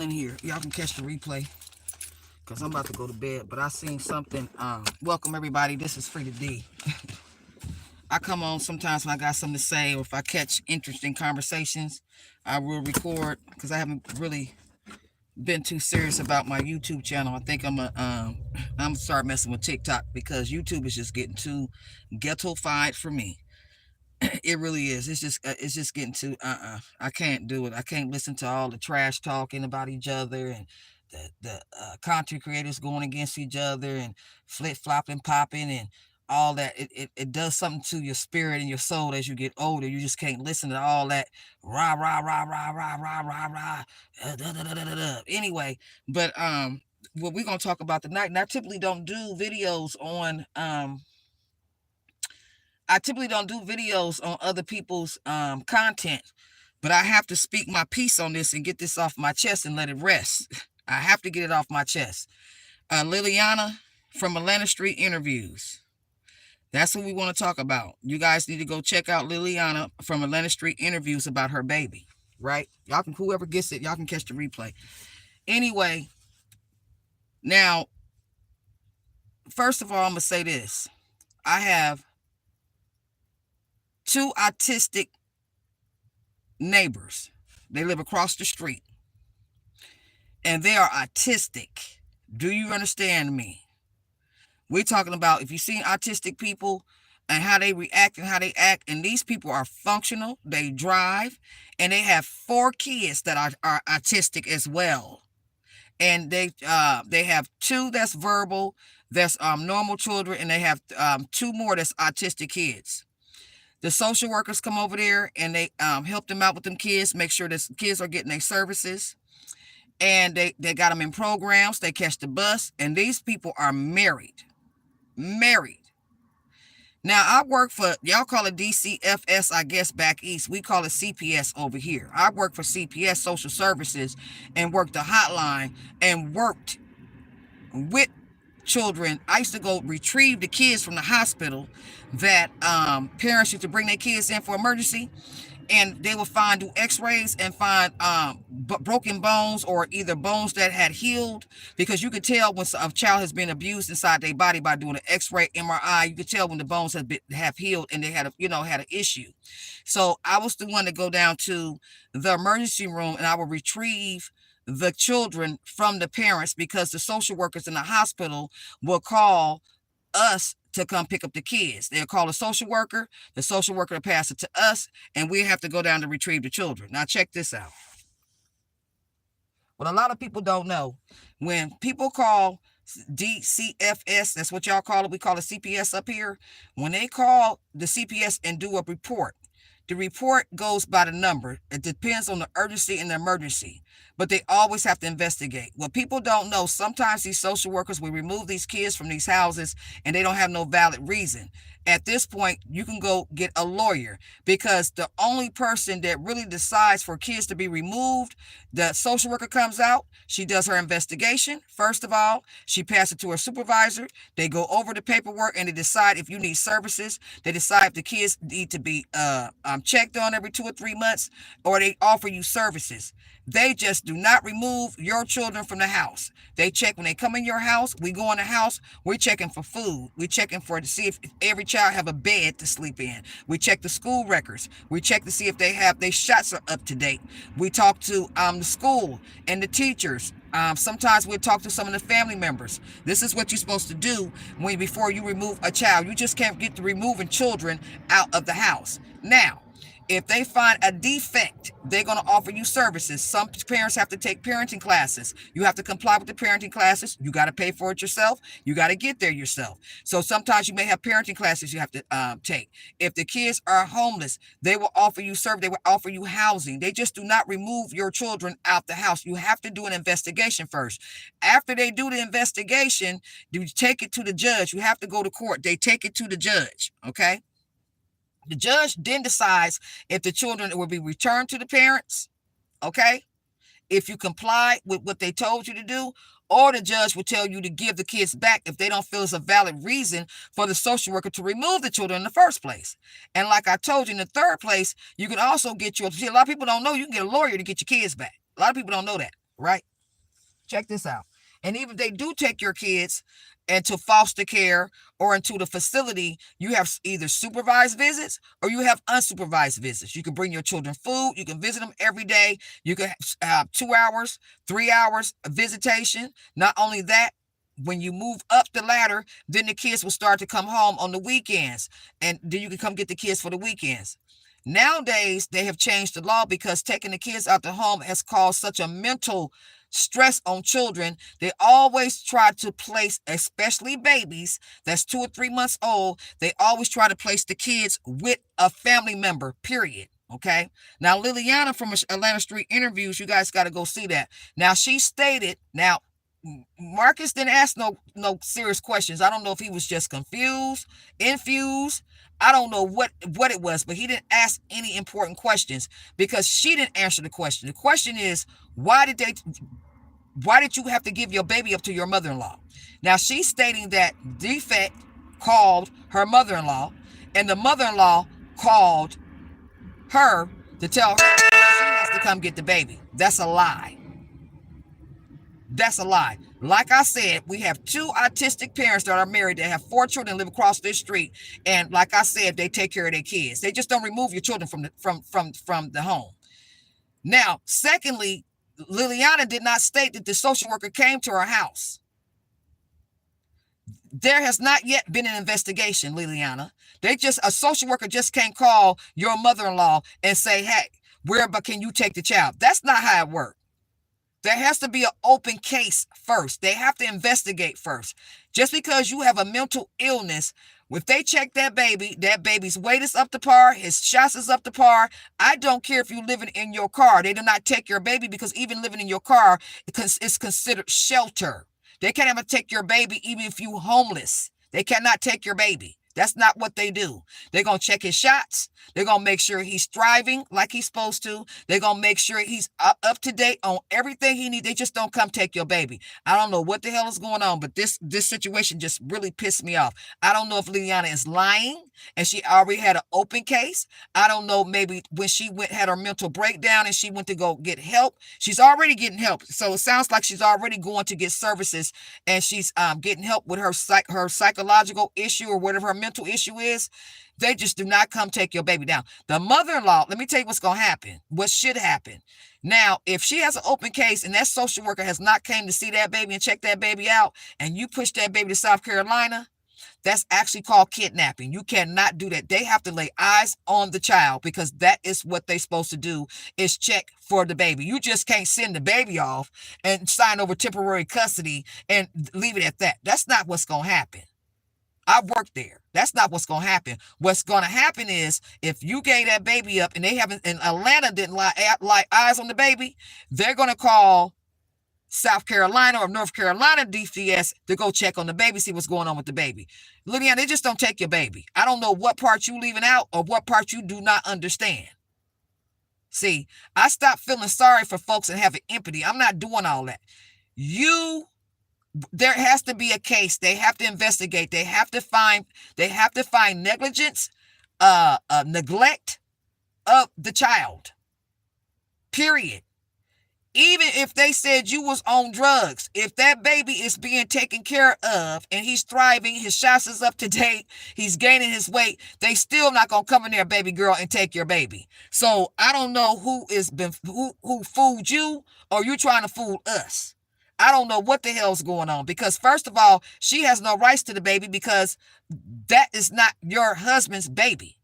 in here. Y'all can catch the replay because I'm about to go to bed. But I seen something. Welcome everybody. This is Free to D. I come on sometimes when I got something to say, or if I catch interesting conversations, I will record because I haven't really been too serious about my YouTube channel. I think I'm gonna start messing with TikTok because YouTube is just getting too ghetto-fied for me. It really is. It's just getting too I can't do it. I can't listen to all the trash talking about each other and the content creators going against each other and flip flopping, popping and all that. It does something to your spirit and your soul as you get older. You just can't listen to all that rah rah rah rah rah rah rah rah. Anyway, but what we're gonna talk about tonight, and I typically don't do videos on other people's content, but I have to speak my piece on this and get this off my chest and let it rest. I have to get it off my chest. Liliana from Atlanta Street Interviews. That's what we want to talk about. You guys need to go check out Liliana from Atlanta Street Interviews about her baby, right? Y'all can, whoever gets it, y'all can catch the replay. Anyway, now, first of all, I'm going to say this. I have 2 autistic neighbors. They live across the street. And they are autistic. Do you understand me? We're talking about if you've seen autistic people and how they react and how they act. And these people are functional. They drive. And they have 4 kids that are autistic as well. And they have 2 that's verbal, that's normal children. And they have 2 more that's autistic kids. The social workers come over there and they help them out with them kids, make sure the kids are getting their services. And they got them in programs. They catch the bus. And these people are married. Married. Now, I work for, y'all call it DCFS, I guess, back east. We call it CPS over here. I work for CPS Social Services and worked the hotline and worked with children. I used to go retrieve the kids from the hospital that parents used to bring their kids in for emergency, and they would do x-rays and find broken bones or either bones that had healed, because you could tell when a child has been abused inside their body by doing an x-ray, MRI. You could tell when the bones have healed and they had an issue. So I was the one to go down to the emergency room and I would retrieve the children from the parents, because the social workers in the hospital will call us to come pick up the kids. They'll call a social worker. The social worker will pass it to us, and we have to go down to retrieve the children. Now, check this out. What a lot of people don't know, when people call DCFS, that's what y'all call it. We call it CPS up here. When they call the CPS and do a report, the report goes by the number. It depends on the urgency and the emergency, but they always have to investigate. What people don't know, sometimes these social workers will remove these kids from these houses and they don't have no valid reason. At this point, you can go get a lawyer, because the only person that really decides for kids to be removed, the social worker comes out, she does her investigation. First of all, she passes it to her supervisor. They go over the paperwork and they decide if you need services. They decide if the kids need to be checked on every 2 or 3 months, or they offer you services. They just do not remove your children from the house. They check when they come in your house. We go in the house. We're checking for food. We're checking to see if every child have a bed to sleep in. We check the school records. We check to see if their shots are up to date. We talk to the school and the teachers. Sometimes we'll talk to some of the family members. This is what you're supposed to do before you remove a child. You just can't get to removing children out of the house. Now, if they find a defect, they're going to offer you services. Some parents have to take parenting classes. You have to comply with the parenting classes. You got to pay for it yourself. You got to get there yourself. So sometimes you may have parenting classes you have to take. If the kids are homeless, they will offer you service. They will offer you housing. They just do not remove your children out the house. You have to do an investigation first. After they do the investigation, you take it to the judge. You have to go to court. They take it to the judge, okay? The judge then decides if the children will be returned to the parents, okay? If you comply with what they told you to do, or the judge will tell you to give the kids back if they don't feel it's a valid reason for the social worker to remove the children in the first place. And like I told you, in the third place, you can also get a lot of people don't know you can get a lawyer to get your kids back. A lot of people don't know that, right? Check this out. And even if they do take your kids into foster care or into the facility, you have either supervised visits or you have unsupervised visits. You can bring your children food. You can visit them every day. You can have 2 hours, 3 hours of visitation. Not only that, when you move up the ladder, then the kids will start to come home on the weekends. And then you can come get the kids for the weekends. Nowadays, they have changed the law because taking the kids out the home has caused such a mental stress on children. They always try to place, especially babies that's 2 or 3 months old, they always try to place the kids with a family member, period. Okay. Now, Liliana from Atlanta Street Interviews, you guys got to go see that. Now, she stated, now, Marcus didn't ask no serious questions. I don't know if he was just infused. I don't know what it was, but he didn't ask any important questions because she didn't answer the question. The question is, why did you have to give your baby up to your mother-in-law? Now, she's stating that Defect called her mother-in-law, and the mother-in-law called her to tell her she has to come get the baby. That's a lie. That's a lie. Like I said, we have 2 autistic parents that are married that have 4 children live across this street. And like I said, they take care of their kids. They just don't remove your children from the home. Now, secondly, Liliana did not state that the social worker came to her house. There has not yet been an investigation, Liliana. A social worker just can't call your mother-in-law and say, hey, but can you take the child? That's not how it works. There has to be an open case first. They have to investigate first. Just because you have a mental illness, if they check that baby's weight is up to par, his shots is up to par. I don't care if you're living in your car. They do not take your baby because even living in your car is considered shelter. They can't even take your baby even if you're homeless. They cannot take your baby. That's not what they do. They're going to check his shots. They're going to make sure he's thriving like he's supposed to. They're going to make sure he's up to date on everything he needs. They just don't come take your baby. I don't know what the hell is going on, but this situation just really pissed me off. I don't know if Liliana is lying and she already had an open case. I don't know, maybe when she had her mental breakdown and she went to go get help. She's already getting help. So it sounds like she's already going to get services and she's getting help with her psychological issue or whatever her mental issue is. They just do not come take your baby down. The mother-in-law, let me tell you what's going to happen, what should happen. Now, if she has an open case and that social worker has not came to see that baby and check that baby out, and you push that baby to South Carolina, that's actually called kidnapping. You cannot do that. They have to lay eyes on the child because that is what they're supposed to do, is check for the baby. You just can't send the baby off and sign over temporary custody and leave it at that. That's not what's going to happen. I worked there. That's not what's going to happen. What's going to happen is if you gave that baby up and they haven't, and Atlanta didn't lay eyes on the baby, they're going to call South Carolina or North Carolina DCFS to go check on the baby, see what's going on with the baby. Liliana, they just don't take your baby. I don't know what part you leaving out or what part you do not understand. See, I stopped feeling sorry for folks and having empathy. I'm not doing all that. There has to be a case. They have to investigate. They have to find negligence, neglect of the child. Period. Even if they said you was on drugs, if that baby is being taken care of and he's thriving, his shots is up to date, he's gaining his weight, they still not gonna come in there, baby girl, and take your baby. So I don't know who fooled you or you trying to fool us. I don't know what the hell's going on because first of all, she has no rights to the baby because that is not your husband's baby.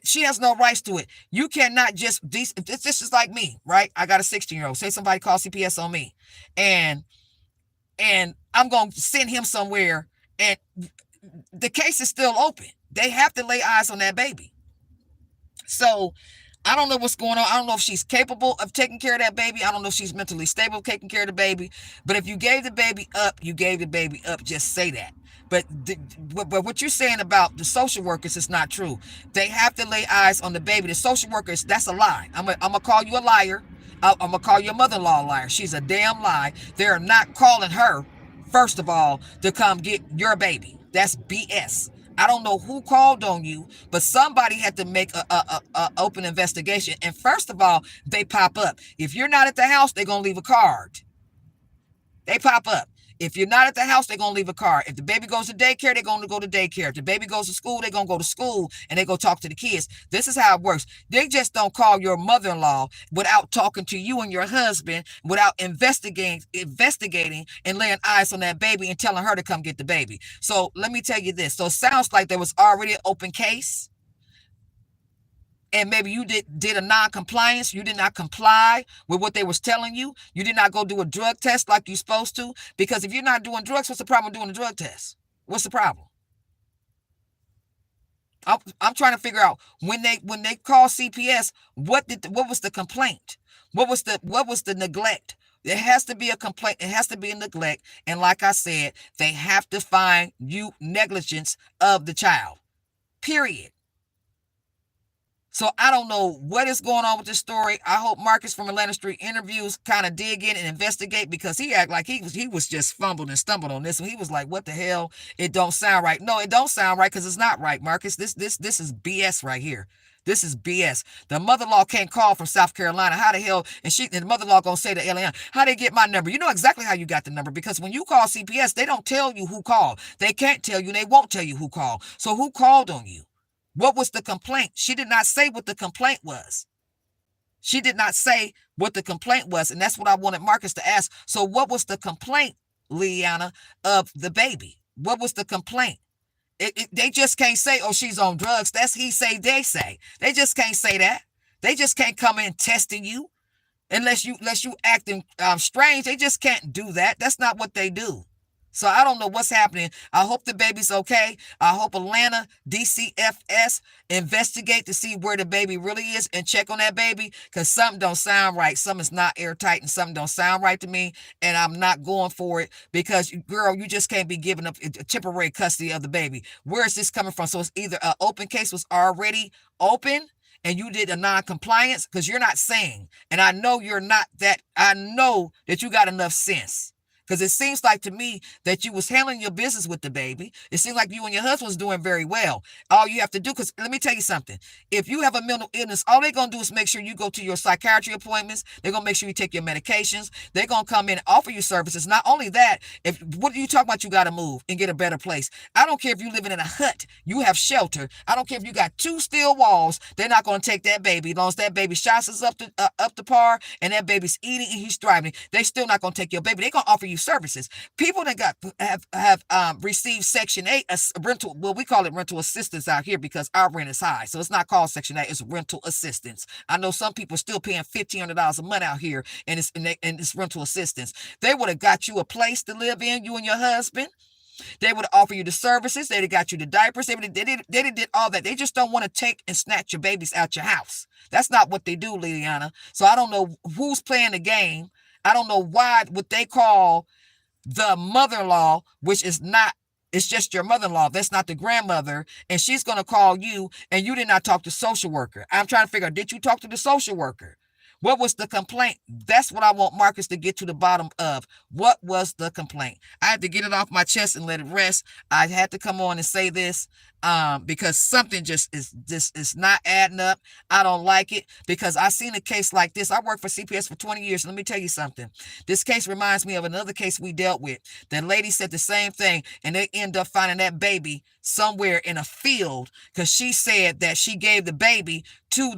She has no rights to it. You cannot just, this is like me, right? I got a 16-year-old. Say somebody calls CPS on me and I'm going to send him somewhere and the case is still open. They have to lay eyes on that baby. So I don't know what's going on. I don't know if she's capable of taking care of that baby. I don't know if she's mentally stable of taking care of the baby. But if you gave the baby up, you gave the baby up. Just say that. But what you're saying about the social workers is not true. They have to lay eyes on the baby. The social workers, that's a lie. I'm going to call you a liar. I'm going to call your mother-in-law a liar. She's a damn lie. They're not calling her, first of all, to come get your baby. That's BS. I don't know who called on you, but somebody had to make a open investigation. And first of all, they pop up. If you're not at the house, they're going to leave a card. They pop up. If you're not at the house, they're going to leave a car. If the baby goes to daycare, they're going to go to daycare. If the baby goes to school, they're going to go to school and they go talk to the kids. This is how it works. They just don't call your mother-in-law without talking to you and your husband, without investigating and laying eyes on that baby and telling her to come get the baby. So let me tell you this. So it sounds like there was already an open case. And maybe you did a non-compliance. You did not comply with what they was telling you. You did not go do a drug test like you're supposed to. Because if you're not doing drugs, what's the problem with doing a drug test? What's the problem? I'm trying to figure out when they call CPS, what was the complaint? What was the neglect? There has to be a complaint. It has to be a neglect. And like I said, they have to find you negligence of the child. Period. So I don't know what is going on with this story. I hope Marcus from Atlanta Street Interviews kind of dig in and investigate, because he acted like he was just fumbled and stumbled on this one. He was like, what the hell? It don't sound right. No, it don't sound right, because it's not right, Marcus. This is BS right here. This is BS. The mother-in-law can't call from South Carolina. How the hell? And the mother-in-law gonna say to Eliana, how they get my number? You know exactly how you got the number, because when you call CPS, they don't tell you who called. They can't tell you, and they won't tell you who called. So who called on you? What was the complaint? She did not say what the complaint was. She did not say what the complaint was. And that's what I wanted Marcus to ask. So what was the complaint, Liana, of the baby? What was the complaint? They just can't say, oh, she's on drugs. That's he say, they say. They just can't say that. They just can't come in testing you unless you acting strange. They just can't do that. That's not what they do. So I don't know what's happening. I hope the baby's okay. I hope Atlanta DCFS investigate to see where the baby really is and check on that baby, because something don't sound right. Something's not airtight and something don't sound right to me, and I'm not going for it, because, girl, you just can't be giving up temporary custody of the baby. Where is this coming from? So it's either an open case was already open and you did a non-compliance, because you're not saying, and I know you're not that, I know that you got enough sense. Because it seems like to me that you was handling your business with the baby. It seems like you and your husband was doing very well. All you have to do, because let me tell you something. If you have a mental illness, all they're going to do is make sure you go to your psychiatry appointments. They're going to make sure you take your medications. They're going to come in and offer you services. Not only that, what are you talking about? You got to move and get a better place. I don't care if you're living in a hut. You have shelter. I don't care if you got 2 steel walls. They're not going to take that baby. As long as that baby shots is up to par and that baby's eating and he's thriving, they still not going to take your baby. They're going to offer you services. People that have received Section 8 rental, well, we call it rental assistance out here because our rent is high. So it's not called Section 8, it's rental assistance. I know some people are still paying $1,500 a month out here, and it's rental assistance. They would have got you a place to live in, you and your husband. They would offer you the services. They'd have got you the diapers. They did all that. They just don't want to take and snatch your babies out your house. That's not what they do, Liliana. So I don't know who's playing the game. I don't know why what they call the mother-in-law, which is not, it's just your mother-in-law. That's not the grandmother. And she's going to call you, and you did not talk to social worker. I'm trying to figure out, did you talk to the social worker? What was the complaint? That's what I want Marcus to get to the bottom of. What was the complaint? I had to get it off my chest and let it rest. I had to come on and say this because something just is not adding up. I don't like it, because I seen a case like this. I worked for CPS for 20 years. Let me tell you something. This case reminds me of another case we dealt with. That lady said the same thing, and they end up finding that baby somewhere in a field, because she said that she gave the baby to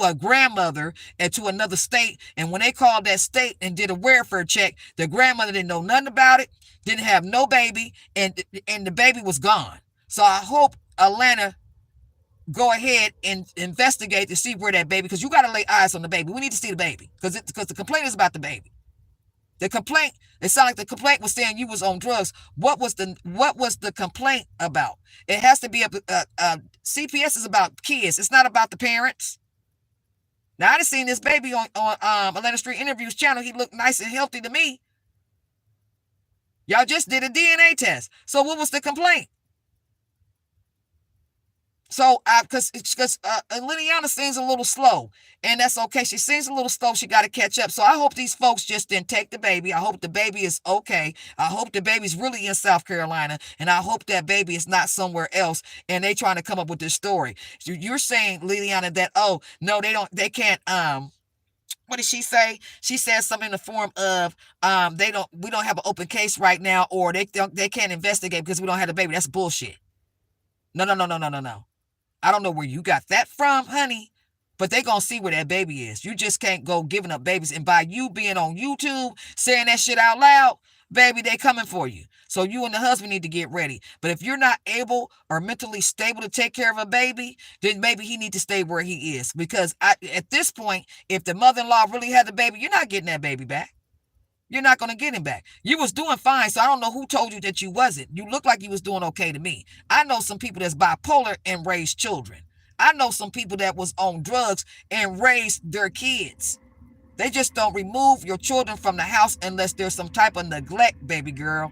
a grandmother and to another state. And when they called that state and did a welfare check, the grandmother didn't know nothing about it, didn't have no baby, and the baby was gone. So I hope Atlanta go ahead and investigate to see where that baby, because you got to lay eyes on the baby. We need to see the baby, because the complaint is about the baby. The complaint, it sounded like the complaint was saying you was on drugs. What was the complaint about? It has to be CPS is about kids. It's not about the parents. Now, I done seen this baby on Atlanta Street Interviews channel. He looked nice and healthy to me. Y'all just did a DNA test. So what was the complaint? So, because Liliana seems a little slow, and that's okay. She seems a little slow. She got to catch up. So I hope these folks just didn't take the baby. I hope the baby is okay. I hope the baby's really in South Carolina, and I hope that baby is not somewhere else, and they trying to come up with this story. So you're saying, Liliana, that, oh, no, they can't what did she say? She said something in the form of, we don't have an open case right now, or they can't investigate because we don't have the baby. That's bullshit. No. I don't know where you got that from, honey, but they gonna see where that baby is. You just can't go giving up babies. And by you being on YouTube saying that shit out loud, baby, they coming for you. So you and the husband need to get ready. But if you're not able or mentally stable to take care of a baby, then maybe he need to stay where he is. Because at this point, if the mother-in-law really had the baby, you're not getting that baby back. You're not going to get him back. You was doing fine, so I don't know who told you that you wasn't. You look like you was doing okay to me. I know some people that's bipolar and raised children. I know some people that was on drugs and raised their kids. They just don't remove your children from the house unless there's some type of neglect, baby girl.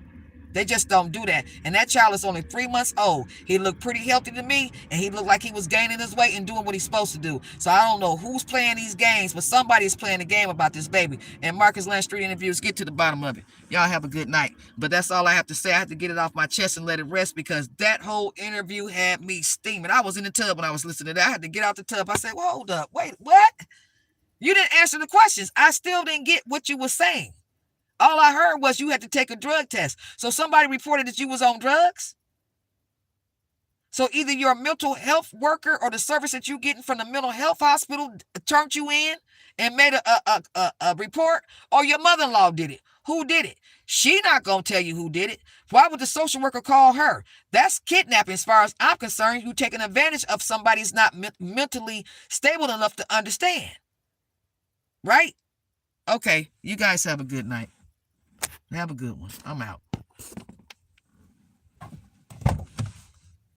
They just don't do that. And that child is only 3 months old. He looked pretty healthy to me, and he looked like he was gaining his weight and doing what he's supposed to do. So I don't know who's playing these games, but somebody's playing a game about this baby. And Marcus Land Street Interviews, get to the bottom of it. Y'all have a good night. But that's all I have to say. I have to get it off my chest and let it rest, because that whole interview had me steaming. I was in the tub when I was listening to that. I had to get out the tub. I said, well, hold up. Wait, what? You didn't answer the questions. I still didn't get what you were saying. All I heard was you had to take a drug test. So somebody reported that you was on drugs? So either your mental health worker or the service that you getting from the mental health hospital turned you in and made a report, or your mother-in-law did it. Who did it? She not going to tell you who did it. Why would the social worker call her? That's kidnapping as far as I'm concerned. You taking advantage of somebody who's not mentally stable enough to understand. Right? Okay, you guys have a good night. Have a good one. I'm out.